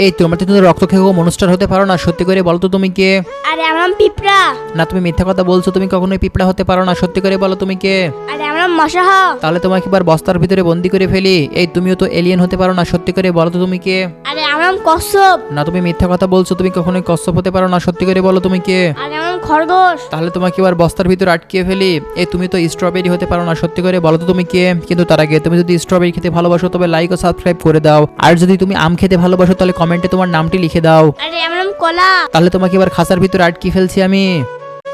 এই তোমরা তো রক্ত খেয়ে মনস্টার হতে পারো না, সত্যি করে বলো তো তুমি কে? আরে আমার নাম পিঁপড়া। না তুমি মিথ্যা কথা বলছো, তুমি কখনোই পিঁপড়া হতে পারো না, সত্যি করে বলো তুমি কে? আরে আমার নাম মশা। তাহলে তোমাকে এবার বস্তার ভিতরে বন্দি করে ফেলি। এই তুমিও তো এলিয়েন হতে পারো না, সত্যি করে বলো তো তুমি কে? আরে আমার নাম কচ্ছপ। না তুমি মিথ্যা কথা বলছো, তুমি কখনোই কচ্ছপ হতে পারো না, সত্যি করে বলো তুমি কে? আরে আমার নাম খরগোশ। তাহলে তোমাকে এবার বস্তার ভিতরে আটকে ফেলি। এই তুমি তো স্ট্রবেরি হতে পারো না, সত্যি করে বলো তো তুমি কে? কিন্তু তার আগে তুমি যদি স্ট্রবেরি খেতে ভালোবাসো তবে লাইক ও সাবস্ক্রাইব করে দাও, আর যদি তুমি আম খেতে ভালোবাসো তাহলে কমেন্টে তোমার নামটি লিখে দাও। আরে আমার নাম কলা। তাহলে তোমাকে এবার খাঁচার ভিতরে আটকে ফেলছি আমি।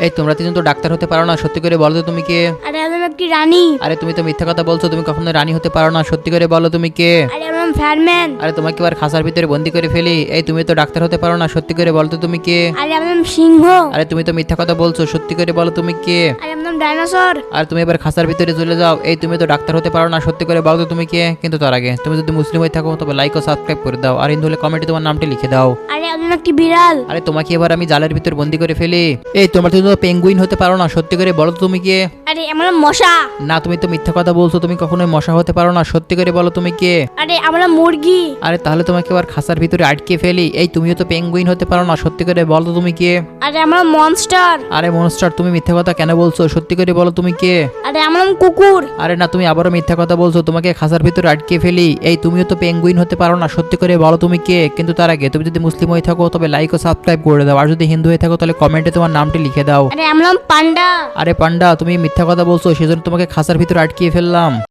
এই তোমরা তিনজন তো ডাক্তার হতে পারো না, সত্যি করে বলো তো তুমি কে? আরে আমার নাম একটি রানী। আরে তুমি তো মিথ্যা কথা বলছো, তুমি কখনো রানী হতে পারো না, সত্যি করে বলো তুমি কে? আরে আমার নাম ফ্যারম্যান। আরে তোমাকে এবার খাঁচার ভিতরে বন্দি করে ফেলি। এই তুমি তো ডাক্তার হতে পারো না, সত্যি করে বলো তো তুমি কে? আরে আমার নাম সিংহ। আরে তুমি তো মিথ্যা কথা বলছো, সত্যি করে বলো তুমি কে? আরে আমার নাম ডাইনোসর। আর তুমি এবার খাঁচার ভিতরে চলে যাও। এই তুমি তো ডাক্তার হতে পারো না, সত্যি করে বলো তো তুমি কে? কিন্তু তার আগে তুমি যদি মুসলিম হয়ে থাকো তবে লাইক ও সাবস্ক্রাইব করে দাও, আর হিন্দু হলে কমেন্টে তোমার নামটি লিখে দাও। আরে আমার নাম একটি বিড়াল। আরে তোমাকে এবার আমি জালের ভিতর বন্দি করে ফেলি। এই তোমরা তো পেঙ্গুইন হতে পারো না, সত্যি করে বলো তো তুমি কে? আরে আমার নাম মশা। না তুমি তো মিথ্যা কথা বলছো, তুমি কখনোই মশা হতে পারো না, সত্যি করে বলো তুমি কে? আরে আমার নাম মুরগি। আরে তাহলে তোমাকে এবার খাঁচার ভিতরে আটকে ফেলি। এই তুমিও তো পেঙ্গুইন হতে পারো না, সত্যি করে বলো তো তুমি কে? আরে আমার নাম মনস্টার। আরে মনস্টার, তুমি মিথ্যা কথা কেন বলছো, সত্যি করে বলো তুমি কে? আরে আমার নাম কুকুর। আরে না তুমি আবারও মিথ্যা কথা বলছো, তোমাকে খাঁচার ভিতরে আটকে ফেলি। এই তুমিও তো পেঙ্গুইন হতে পারো না, সত্যি করে বলো তুমি কে? কিন্তু তার আগে তুমি যদি মুসলিম হয়ে থাকো তবে লাইক ও সাবস্ক্রাইব করে দাও, আর যদি হিন্দু হয়ে থাকো তাহলে কমেন্টে তোমার নামটি লিখে দাও। আরে আমার নাম পান্ডা। আরে পান্ডা, তুমি মিথ্যা কথা বলছো, সেজন্য তোমাকে খাঁচার ভিতরে আটকিয়ে ফেললাম।